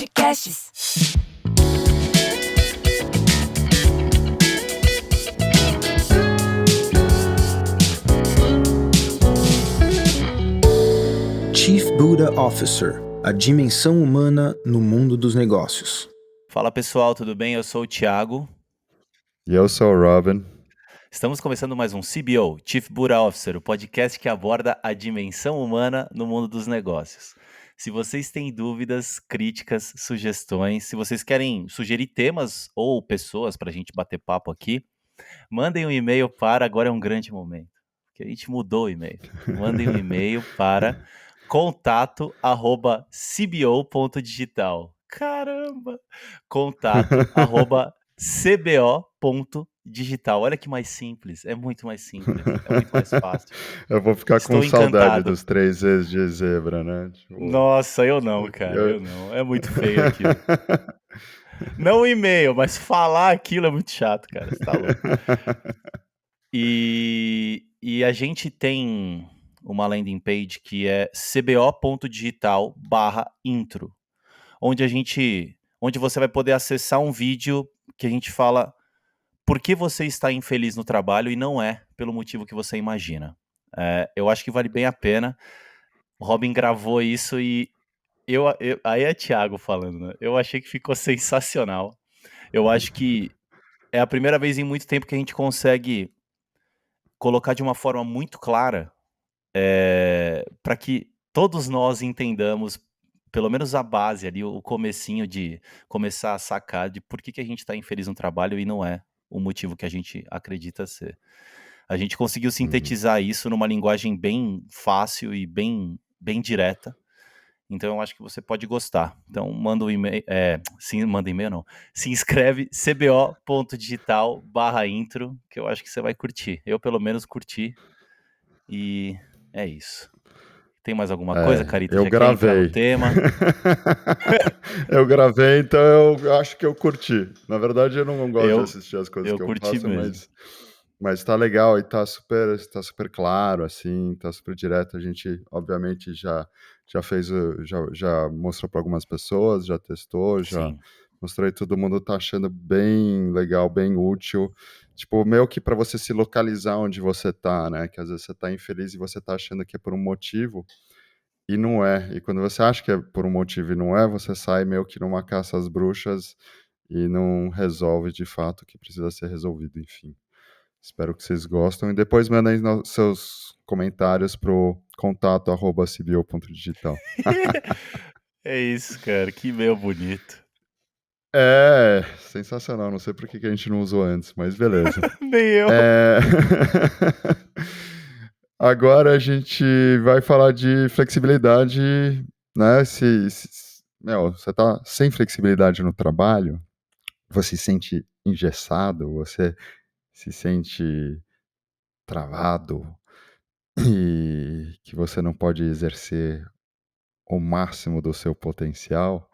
Podcasts. Chief Buddha Officer, a dimensão humana no mundo dos negócios. Fala pessoal, tudo bem? Eu sou o Thiago. E eu sou o Robin. Estamos começando mais um CBO, Chief Buddha Officer, o podcast que aborda a dimensão humana no mundo dos negócios. Se vocês têm dúvidas, críticas, sugestões, se vocês querem sugerir temas ou pessoas para a gente bater papo aqui, mandem um e-mail para, agora é um grande momento, porque a gente mudou o e-mail. Mandem um e-mail para contato@cbo.digital. Caramba! contato@cbo.digital. Olha que mais simples, é muito mais simples, é muito mais fácil. Eu vou ficar Estou com saudade encantado. dos 3 vezes de zebra, né? Nossa, eu não, cara, eu não. É muito feio aquilo. Não o e-mail, mas falar aquilo é muito chato, cara, você tá louco. E a gente tem uma landing page que é cbo.digital/intro, onde você vai poder acessar um vídeo que a gente fala por que você está infeliz no trabalho e não é pelo motivo que você imagina. Eu acho que vale bem a pena. O Robin gravou isso e aí é Thiago falando, né? Eu achei que ficou sensacional. Eu acho que é a primeira vez em muito tempo que a gente consegue colocar de uma forma muito clara para que todos nós entendamos pelo menos a base ali, o comecinho de começar a sacar de por que a gente está infeliz no trabalho e não é o motivo que a gente acredita ser. A gente conseguiu sintetizar isso numa linguagem bem fácil e bem direta. Então eu acho que você pode gostar. Então manda um e-mail, manda e-mail não. Se inscreve cbo.digital/intro, que eu acho que você vai curtir. Eu pelo menos curti. E é isso. Tem mais alguma coisa, Carita? Eu Já quer entrar no gravei. tema? Eu gravei, então eu acho que eu curti. Na verdade, eu não gosto de assistir as coisas que eu curti faço, mesmo. mas tá legal e tá super claro, assim, tá super direto. A gente, obviamente, já fez, já mostrou para algumas pessoas, já testou, já Sim. mostrou e todo mundo tá achando bem legal, bem útil. Tipo, meio que para você se localizar onde você tá, né? Que às vezes você tá infeliz e você tá achando que é por um motivo e não é. E quando você acha que é por um motivo e não é, você sai meio que numa caça às bruxas e não resolve de fato o que precisa ser resolvido, enfim. Espero que vocês gostem. E depois mandem seus comentários pro contato@cbo.digital. É isso, cara. Que e-mail bonito. É, sensacional. Não sei por que a gente não usou antes, mas beleza. Nem eu. Agora a gente vai falar de flexibilidade, né? Você tá sem flexibilidade no trabalho, você se sente engessado, você se sente travado e que você não pode exercer o máximo do seu potencial.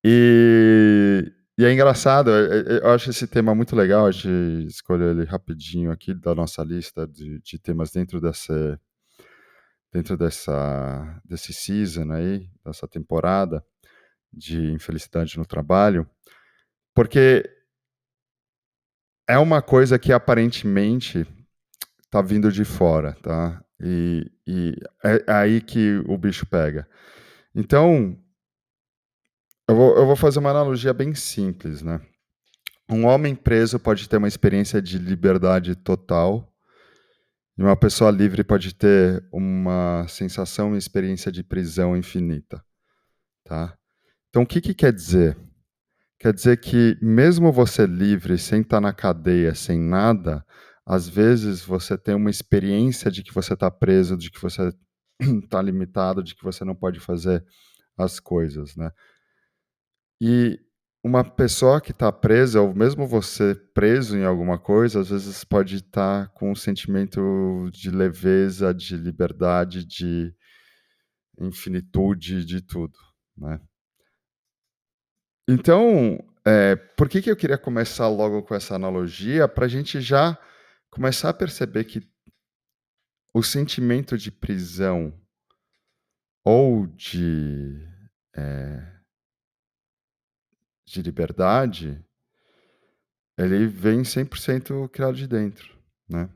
E é engraçado, eu acho esse tema muito legal, a gente escolheu ele rapidinho aqui da nossa lista de temas dentro desse season aí, dessa temporada de infelicidade no trabalho, porque é uma coisa que aparentemente tá vindo de fora, tá? E é aí que o bicho pega. Então, eu vou fazer uma analogia bem simples, né? Um homem preso pode ter uma experiência de liberdade total, e uma pessoa livre pode ter uma sensação e experiência de prisão infinita, tá? Então, o que quer dizer? Quer dizer que mesmo você livre, sem estar na cadeia, sem nada, às vezes você tem uma experiência de que você está preso, de que você está limitado, de que você não pode fazer as coisas, né? E uma pessoa que está presa, ou mesmo você preso em alguma coisa, às vezes pode estar com um sentimento de leveza, de liberdade, de infinitude, de tudo, né? Então, por que eu queria começar logo com essa analogia? Para a gente já começar a perceber que o sentimento de prisão ou de de liberdade, ele vem 100% criado de dentro, né?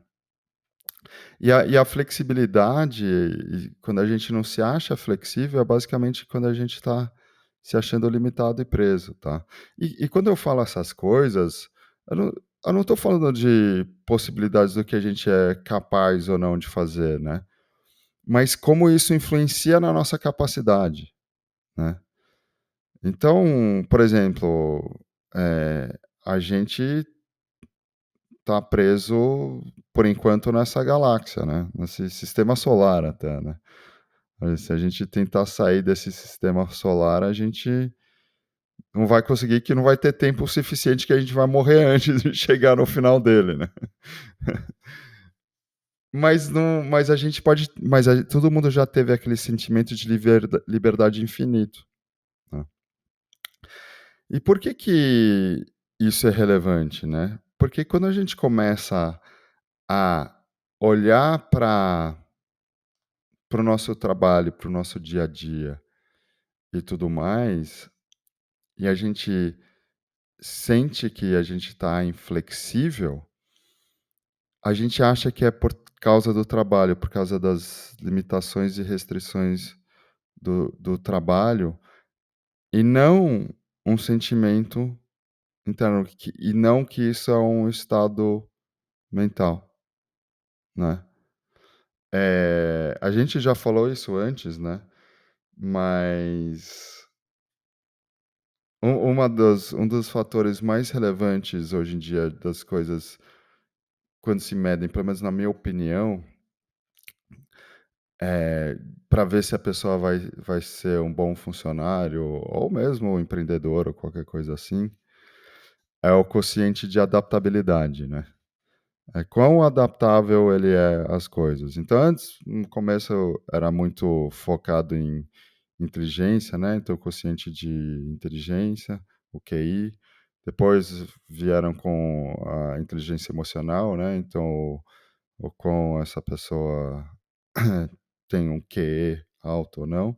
E a flexibilidade, quando a gente não se acha flexível, é basicamente quando a gente está se achando limitado e preso, tá? E quando eu falo essas coisas, eu não, eu não estou falando de possibilidades do que a gente é capaz ou não de fazer, né? Mas como isso influencia na nossa capacidade, né? Então, por exemplo, a gente está preso, por enquanto, nessa galáxia, né? Nesse sistema solar até, né? Mas se a gente tentar sair desse sistema solar, a gente não vai conseguir, que não vai ter tempo suficiente, que a gente vai morrer antes de chegar no final dele, né? Mas não, mas a gente pode, todo mundo já teve aquele sentimento de liberdade infinito, né? E por que que isso é relevante, né? Porque quando a gente começa a olhar para o nosso trabalho, para o nosso dia a dia e tudo mais, e a gente sente que a gente está inflexível, a gente acha que é por causa do trabalho, por causa das limitações e restrições do trabalho, e não um sentimento interno, e não que isso é um estado mental, né? A gente já falou isso antes, né? Mas um dos fatores mais relevantes hoje em dia das coisas, quando se medem, pelo menos na minha opinião, para ver se a pessoa vai ser um bom funcionário, ou mesmo um empreendedor, ou qualquer coisa assim, é o quociente de adaptabilidade, né? É quão adaptável ele é às coisas. Então, antes, no começo, eu era muito focado em inteligência, né? Então, o quociente de inteligência, o QI. Depois vieram com a inteligência emocional, né? Então, o quão essa pessoa tem um QE alto ou não.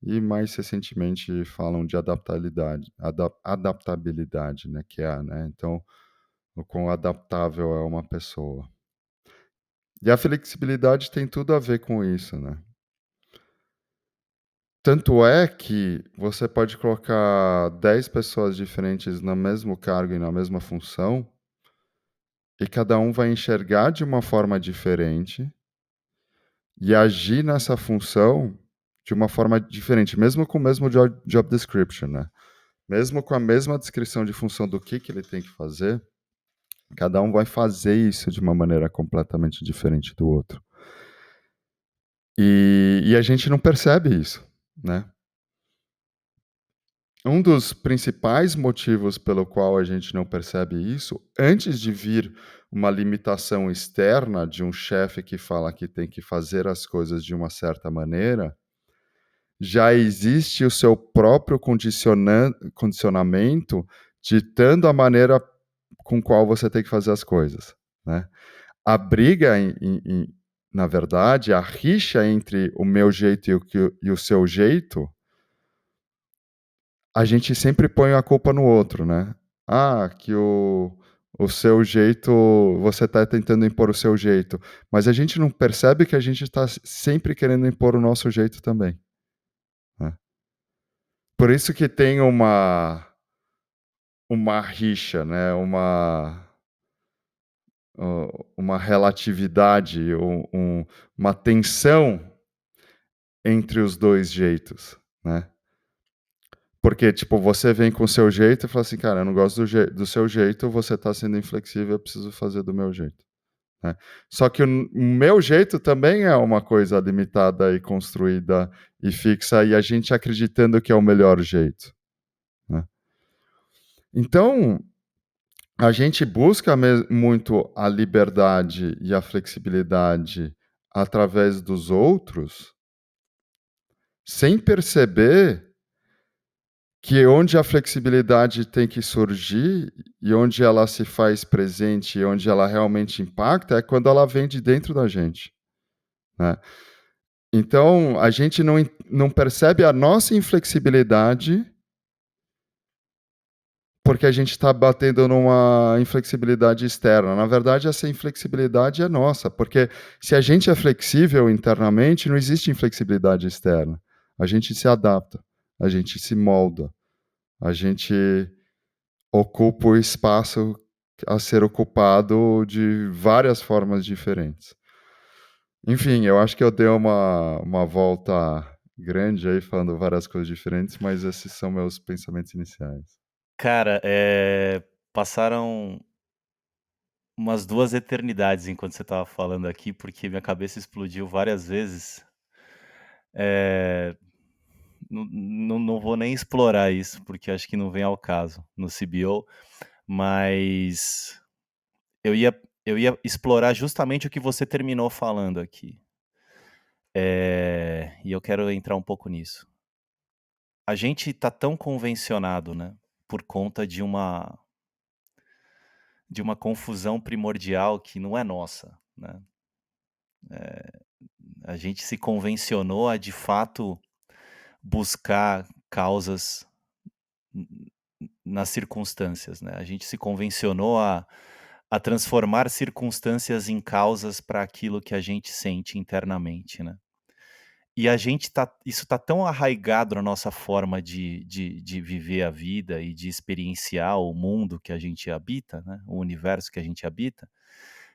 E mais recentemente falam de adaptabilidade, né? QA, né? Então, o quão adaptável é uma pessoa. E a flexibilidade tem tudo a ver com isso, né? Tanto é que você pode colocar 10 pessoas diferentes no mesmo cargo e na mesma função, e cada um vai enxergar de uma forma diferente e agir nessa função de uma forma diferente, mesmo com o mesmo job description, né? Mesmo com a mesma descrição de função do que ele tem que fazer, cada um vai fazer isso de uma maneira completamente diferente do outro. E a gente não percebe isso, né? Um dos principais motivos pelo qual a gente não percebe isso, antes de vir uma limitação externa de um chefe que fala que tem que fazer as coisas de uma certa maneira, já existe o seu próprio condicionamento ditando a maneira com qual você tem que fazer as coisas, né? A briga, na verdade, a rixa entre o meu jeito e o seu jeito, a gente sempre põe a culpa no outro, né? Ah, que o seu jeito, você está tentando impor o seu jeito, mas a gente não percebe que a gente está sempre querendo impor o nosso jeito também, né? Por isso que tem uma rixa, né? Uma relatividade, uma tensão entre os dois jeitos, né? Porque, tipo, você vem com o seu jeito e fala assim, cara, eu não gosto do seu jeito, você está sendo inflexível, eu preciso fazer do meu jeito, né? Só que o meu jeito também é uma coisa limitada e construída e fixa, e a gente acreditando que é o melhor jeito, né? Então, a gente busca muito a liberdade e a flexibilidade através dos outros, sem perceber que onde a flexibilidade tem que surgir e onde ela se faz presente e onde ela realmente impacta é quando ela vem de dentro da gente, né? Então, a gente não percebe a nossa inflexibilidade porque a gente está batendo numa inflexibilidade externa. Na verdade, essa inflexibilidade é nossa, porque se a gente é flexível internamente, não existe inflexibilidade externa. A gente se adapta, a gente se molda, a gente ocupa o espaço a ser ocupado de várias formas diferentes. Enfim, eu acho que eu dei uma volta grande aí, falando várias coisas diferentes, mas esses são meus pensamentos iniciais. Cara, passaram umas 2 eternidades enquanto você estava falando aqui, porque minha cabeça explodiu várias vezes. Não vou nem explorar isso, porque acho que não vem ao caso no CBO, mas eu ia explorar justamente o que você terminou falando aqui. E eu quero entrar um pouco nisso. A gente tá tão convencionado, né, por conta de uma confusão primordial que não é nossa, né. A gente se convencionou a, de fato, buscar causas nas circunstâncias, né. A gente se convencionou a transformar circunstâncias em causas para aquilo que a gente sente internamente, né. E isso tá tão arraigado na nossa forma de viver a vida e de experienciar o mundo que a gente habita, né, o universo que a gente habita,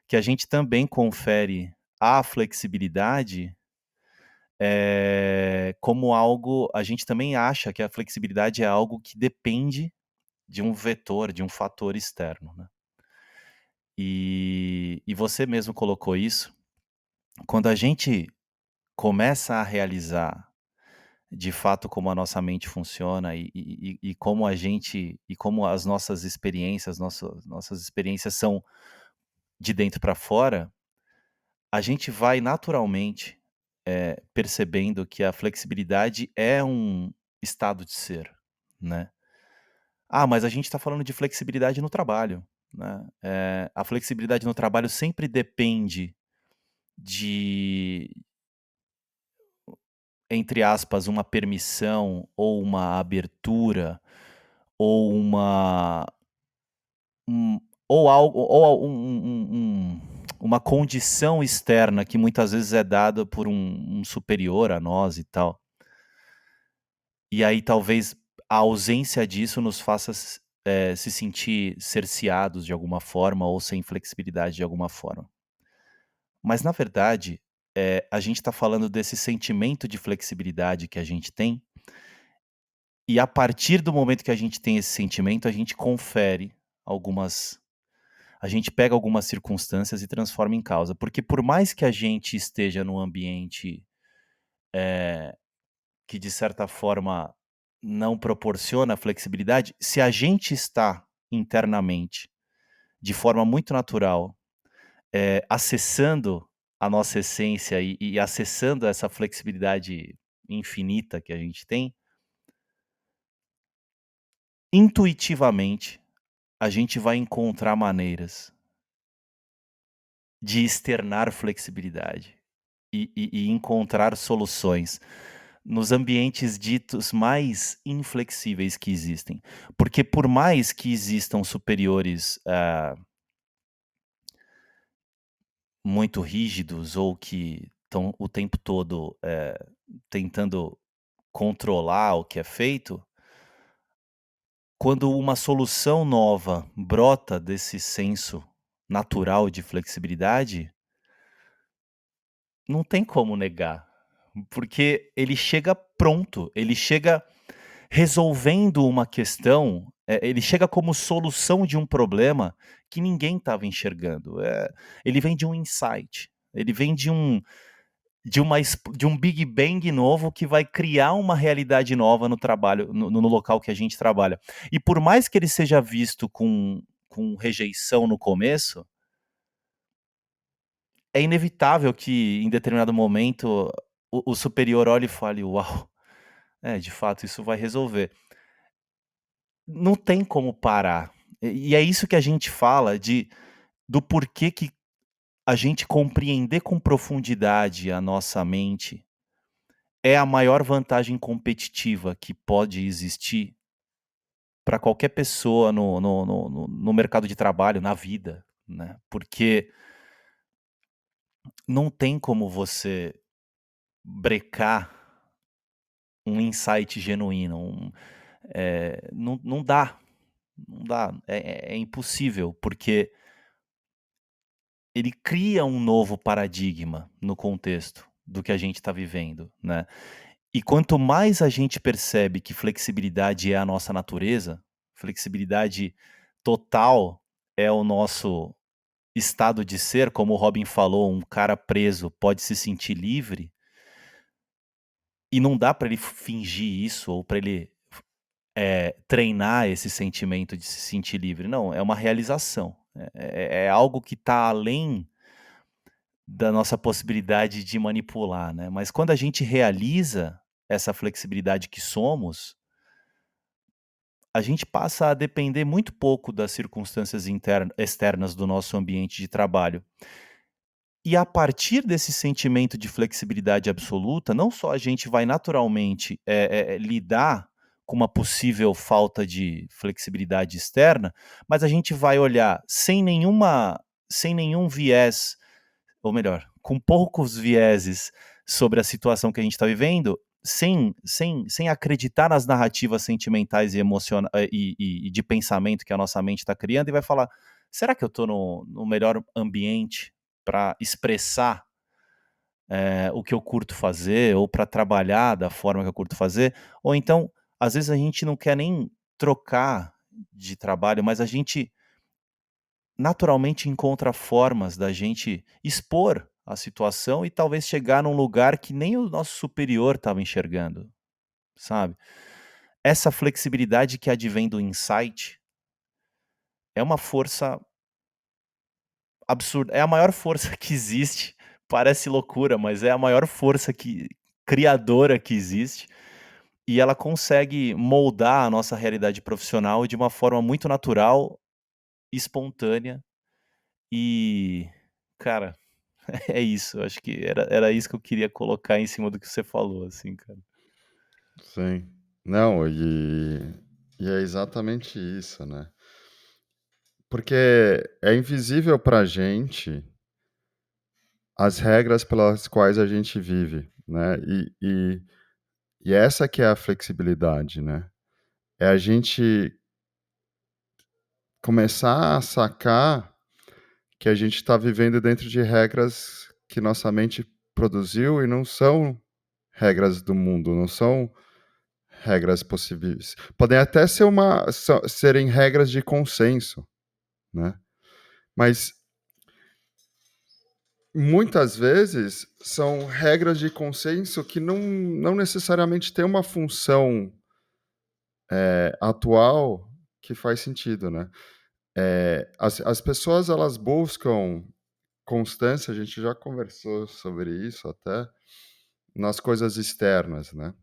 que a gente também confere a flexibilidade, como algo, a gente também acha que a flexibilidade é algo que depende de um vetor, de um fator externo, né. E você mesmo colocou isso, quando a gente começa a realizar de fato como a nossa mente funciona e como a gente e como as nossas experiências, nossas experiências são de dentro para fora, a gente vai naturalmente, percebendo que a flexibilidade é um estado de ser, né. Ah, mas a gente está falando de flexibilidade no trabalho, né. A flexibilidade no trabalho sempre depende de, entre aspas, uma permissão ou uma abertura ou um ou algo ou uma condição externa que muitas vezes é dada por um superior a nós e tal. E aí talvez a ausência disso nos faça se sentir cerceados de alguma forma ou sem flexibilidade de alguma forma. Mas na verdade, a gente está falando desse sentimento de flexibilidade que a gente tem, e a partir do momento que a gente tem esse sentimento, a gente confere algumas a gente pega algumas circunstâncias e transforma em causa. Porque por mais que a gente esteja num ambiente, que de certa forma não proporciona flexibilidade, se a gente está internamente, de forma muito natural, acessando a nossa essência e acessando essa flexibilidade infinita que a gente tem, intuitivamente a gente vai encontrar maneiras de externar flexibilidade e encontrar soluções nos ambientes ditos mais inflexíveis que existem. Porque por mais que existam superiores, muito rígidos ou que estão o tempo todo, tentando controlar o que é feito, quando uma solução nova brota desse senso natural de flexibilidade, não tem como negar, porque ele chega pronto, ele chega resolvendo uma questão, ele chega como solução de um problema que ninguém estava enxergando. Ele vem de um insight, ele vem de um Big Bang novo que vai criar uma realidade nova no trabalho, no local que a gente trabalha. E por mais que ele seja visto com rejeição no começo, é inevitável que em determinado momento o superior olhe e fale: "Uau, de fato isso vai resolver". Não tem como parar. E é isso que a gente fala do porquê que a gente compreender com profundidade a nossa mente é a maior vantagem competitiva que pode existir para qualquer pessoa no mercado de trabalho, na vida, né? Porque não tem como você brecar um insight genuíno, não dá, não dá, é impossível, porque ele cria um novo paradigma no contexto do que a gente está vivendo, né? E quanto mais a gente percebe que flexibilidade é a nossa natureza, flexibilidade total é o nosso estado de ser, como o Robin falou, um cara preso pode se sentir livre, e não dá para ele fingir isso ou para ele treinar esse sentimento de se sentir livre. Não, é uma realização. É algo que está além da nossa possibilidade de manipular, né? Mas quando a gente realiza essa flexibilidade que somos, a gente passa a depender muito pouco das circunstâncias externas do nosso ambiente de trabalho. E a partir desse sentimento de flexibilidade absoluta, não só a gente vai naturalmente lidar com uma possível falta de flexibilidade externa, mas a gente vai olhar sem nenhum viés, ou melhor, com poucos vieses sobre a situação que a gente está vivendo, sem acreditar nas narrativas sentimentais e de pensamento que a nossa mente está criando, e vai falar: será que eu estou no melhor ambiente para expressar o que eu curto fazer, ou para trabalhar da forma que eu curto fazer? Ou então, às vezes a gente não quer nem trocar de trabalho, mas a gente naturalmente encontra formas da gente expor a situação e talvez chegar num lugar que nem o nosso superior estava enxergando, sabe? Essa flexibilidade que advém do insight é uma força absurda, é a maior força que existe. Parece loucura, mas é a maior força criadora que existe, e ela consegue moldar a nossa realidade profissional de uma forma muito natural, espontânea e, cara, é isso. Eu acho que era isso que eu queria colocar em cima do que você falou, assim, cara. Sim. Não, e é exatamente isso, né? Porque é invisível pra gente as regras pelas quais a gente vive, né? E essa que é a flexibilidade, né? É a gente começar a sacar que a gente está vivendo dentro de regras que nossa mente produziu e não são regras do mundo, não são regras possíveis. Podem até serem regras de consenso, né? Mas muitas vezes são regras de consenso que não necessariamente têm uma função atual que faz sentido, né? As pessoas elas buscam constância, a gente já conversou sobre isso até, nas coisas externas, né?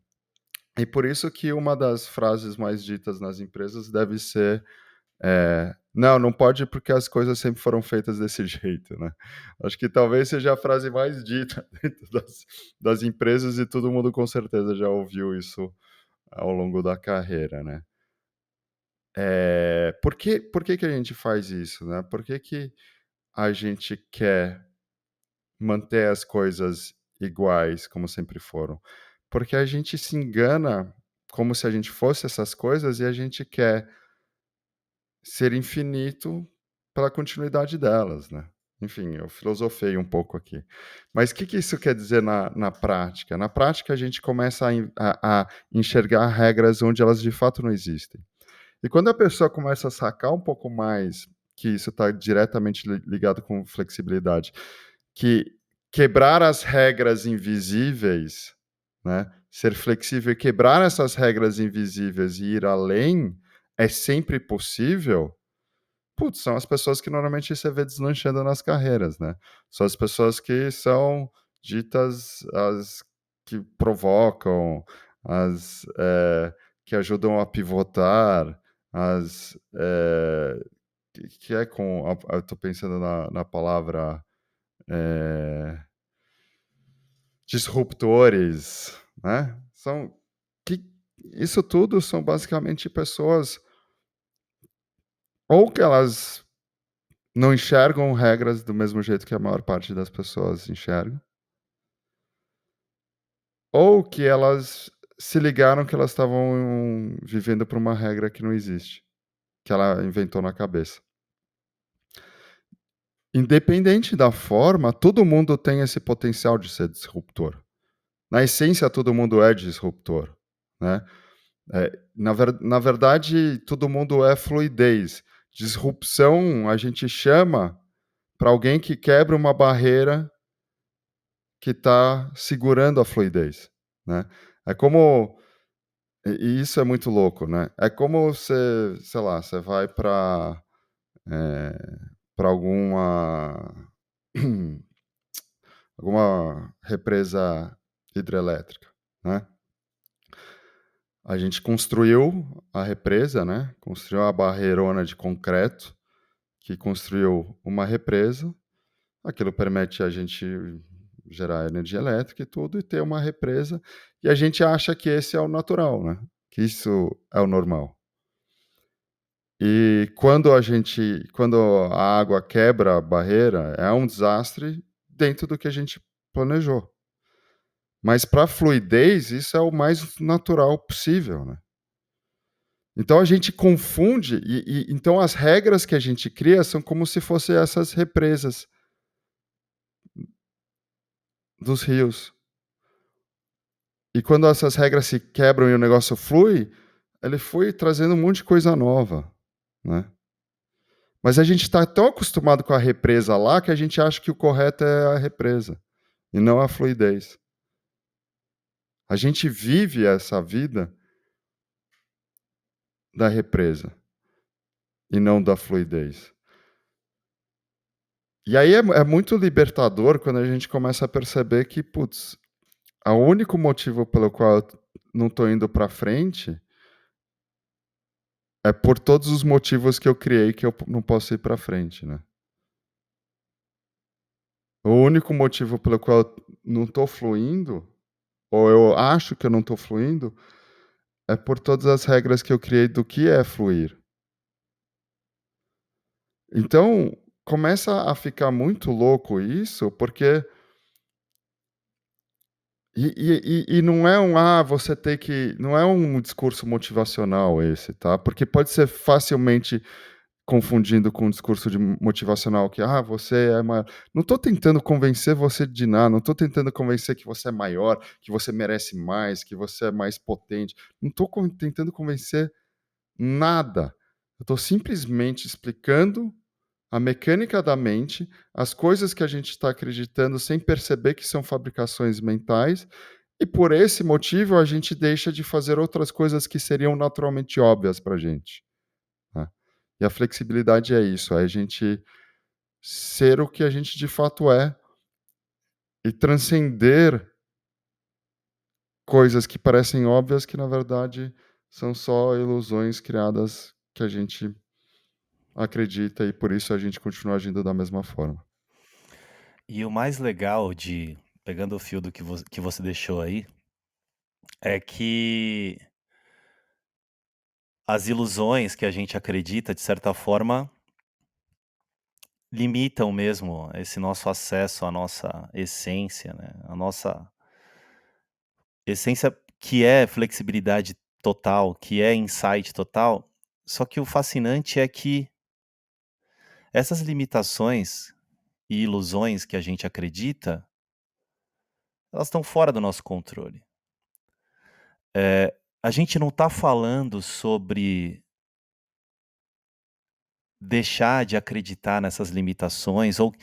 E por isso que uma das frases mais ditas nas empresas deve ser não pode porque as coisas sempre foram feitas desse jeito, né? Acho que talvez seja a frase mais dita dentro das empresas e todo mundo com certeza já ouviu isso ao longo da carreira, né? Por que a gente faz isso, né? Por que a gente quer manter as coisas iguais como sempre foram? Porque a gente se engana como se a gente fosse essas coisas e a gente quer ser infinito pela continuidade delas, né? Enfim, eu filosofei um pouco aqui. Mas o que isso quer dizer na prática? Na prática, a gente começa a enxergar regras onde elas de fato não existem. E quando a pessoa começa a sacar um pouco mais que isso está diretamente ligado com flexibilidade, que quebrar as regras invisíveis, né, ser flexível e quebrar essas regras invisíveis e ir além é sempre possível. Putz, são as pessoas que normalmente você vê deslanchando nas carreiras, né? São as pessoas que são ditas as que provocam, as que ajudam a pivotar, as que é com. Eu estou pensando na palavra disruptores, né? São que isso tudo são basicamente pessoas ou que elas não enxergam regras do mesmo jeito que a maior parte das pessoas enxergam, ou que elas se ligaram que elas estavam vivendo por uma regra que não existe, que ela inventou na cabeça. Independente da forma, todo mundo tem esse potencial de ser disruptor. Na essência, todo mundo é disruptor, né? Na verdade, todo mundo é fluidez. Disrupção a gente chama para alguém que quebra uma barreira que está segurando a fluidez, né? É como e isso é muito louco, né? É como você, sei lá, você vai para alguma represa hidrelétrica, né? A gente construiu a represa, né? Construiu a barreirona de concreto que construiu uma represa. Aquilo permite a gente gerar energia elétrica e tudo, e ter uma represa. E a gente acha que esse é o natural, né? Que isso é o normal. E quando a água quebra a barreira, é um desastre dentro do que a gente planejou. Mas para a fluidez, isso é o mais natural possível, né? Então a gente confunde, então as regras que a gente cria são como se fossem essas represas dos rios. E quando essas regras se quebram e o negócio flui, ele flui trazendo um monte de coisa nova, né? Mas a gente está tão acostumado com a represa lá que a gente acha que o correto é a represa e não a fluidez. A gente vive essa vida da represa e não da fluidez. E aí é muito libertador quando a gente começa a perceber que, putz, o único motivo pelo qual eu não estou indo para frente é por todos os motivos que eu criei que eu não posso ir para frente, né? O único motivo pelo qual eu não estou fluindo, ou eu acho que eu não estou fluindo, é por todas as regras que eu criei do que é fluir. Então, começa a ficar muito louco isso, porque não é você tem que. Não é um discurso motivacional esse, tá? Porque pode ser facilmente confundindo com um discurso motivacional que, você é maior. Não estou tentando convencer você de nada, não estou tentando convencer que você é maior, que você merece mais, que você é mais potente. Não estou tentando convencer nada. Eu estou simplesmente explicando a mecânica da mente, as coisas que a gente está acreditando sem perceber que são fabricações mentais, e por esse motivo a gente deixa de fazer outras coisas que seriam naturalmente óbvias para a gente, né? E a flexibilidade é isso, é a gente ser o que a gente de fato é e transcender coisas que parecem óbvias que, na verdade, são só ilusões criadas que a gente acredita e por isso a gente continua agindo da mesma forma. E o mais legal pegando o fio do que você deixou aí, é que as ilusões que a gente acredita, de certa forma, limitam mesmo esse nosso acesso à nossa essência, né? A nossa essência, que é flexibilidade total, que é insight total. Só que o fascinante é que essas limitações e ilusões que a gente acredita, elas estão fora do nosso controle. A gente não está falando sobre deixar de acreditar nessas limitações ou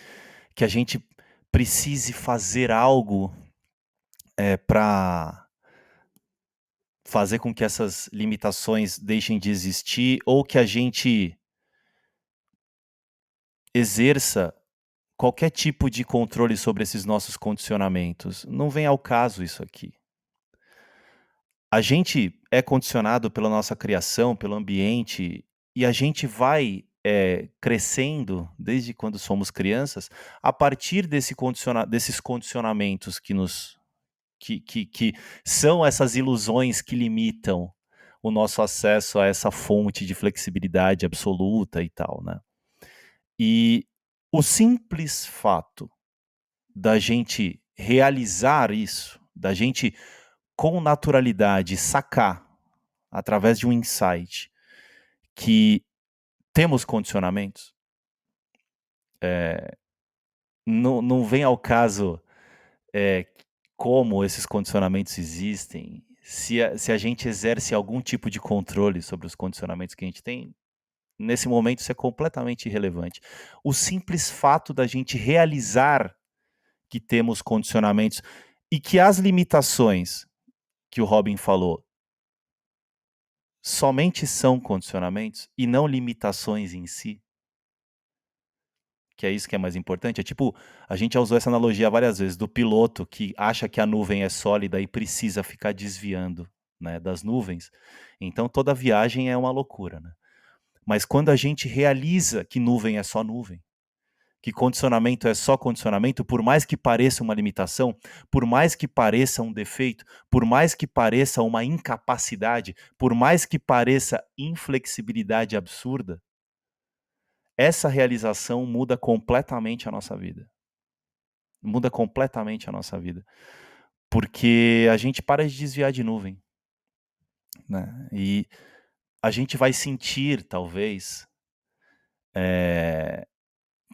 que a gente precise fazer algo para fazer com que essas limitações deixem de existir, ou que a gente exerça qualquer tipo de controle sobre esses nossos condicionamentos. Não vem ao caso isso aqui. A gente é condicionado pela nossa criação, pelo ambiente, e a gente vai crescendo desde quando somos crianças, a partir desses condicionamentos que são essas ilusões que limitam o nosso acesso a essa fonte de flexibilidade absoluta e tal, né? E o simples fato da gente realizar isso, da gente com naturalidade sacar, através de um insight, que temos condicionamentos, não vem ao caso como esses condicionamentos existem, se a gente exerce algum tipo de controle sobre os condicionamentos que a gente tem, nesse momento isso é completamente irrelevante. O simples fato da gente realizar que temos condicionamentos e que as limitações que o Robin falou somente são condicionamentos e não limitações em si, que é isso que é mais importante. É tipo, a gente já usou essa analogia várias vezes, do piloto que acha que a nuvem é sólida e precisa ficar desviando, né, das nuvens. Então toda viagem é uma loucura, né? Mas quando a gente realiza que nuvem é só nuvem, que condicionamento é só condicionamento, por mais que pareça uma limitação, por mais que pareça um defeito, por mais que pareça uma incapacidade, por mais que pareça inflexibilidade absurda, essa realização muda completamente a nossa vida. Muda completamente a nossa vida. Porque a gente para de desviar de nuvem, né? E a gente vai sentir, talvez,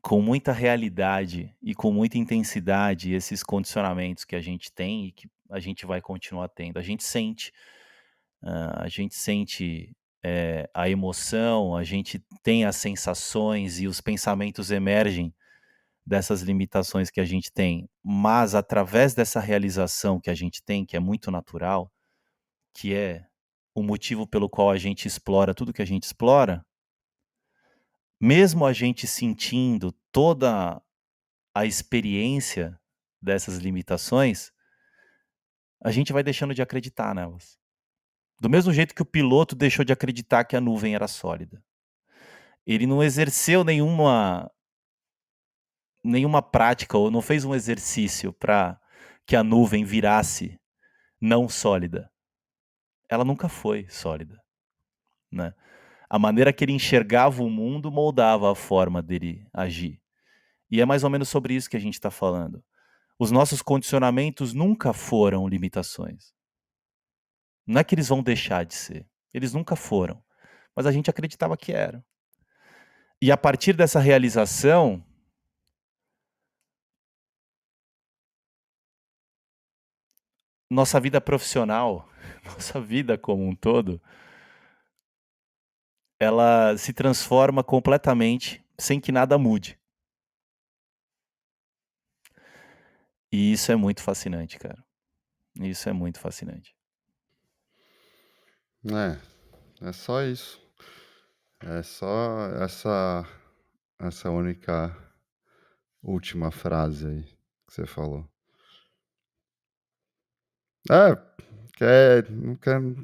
com muita realidade e com muita intensidade esses condicionamentos que a gente tem e que a gente vai continuar tendo. A gente sente a emoção, a gente tem as sensações e os pensamentos emergem dessas limitações que a gente tem, mas através dessa realização que a gente tem, que é muito natural, que é o motivo pelo qual a gente explora tudo que a gente explora, mesmo a gente sentindo toda a experiência dessas limitações, a gente vai deixando de acreditar nelas. Do mesmo jeito que o piloto deixou de acreditar que a nuvem era sólida. Ele não exerceu nenhuma prática ou não fez um exercício para que a nuvem virasse não sólida. Ela nunca foi sólida, né? A maneira que ele enxergava o mundo moldava a forma dele agir. E é mais ou menos sobre isso que a gente está falando. Os nossos condicionamentos nunca foram limitações. Não é que eles vão deixar de ser. Eles nunca foram. Mas a gente acreditava que eram. E a partir dessa realização, nossa vida profissional, nossa vida como um todo, ela se transforma completamente sem que nada mude. E isso é muito fascinante, cara. Isso é muito fascinante. É só isso. É só essa única última frase aí que você falou. Não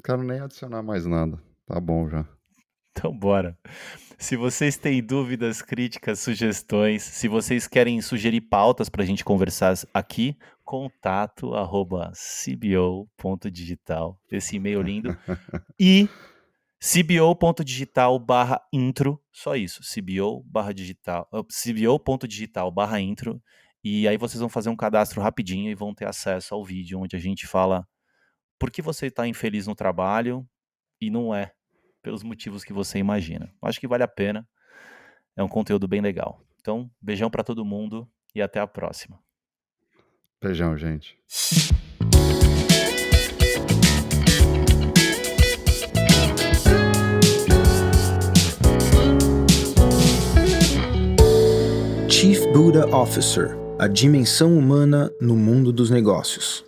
quero nem adicionar mais nada. Tá bom já. Então bora. Se vocês têm dúvidas, críticas, sugestões, se vocês querem sugerir pautas para a gente conversar aqui, contato@cbo.digital, esse e-mail lindo, e cbo.digital/intro, só isso, cbo.digital/intro, e aí vocês vão fazer um cadastro rapidinho e vão ter acesso ao vídeo onde a gente fala por que você está infeliz no trabalho e não é pelos motivos que você imagina. Acho que vale a pena. É um conteúdo bem legal. Então, beijão para todo mundo e até a próxima. Beijão, gente. Chief Buddha Officer, a dimensão humana no mundo dos negócios.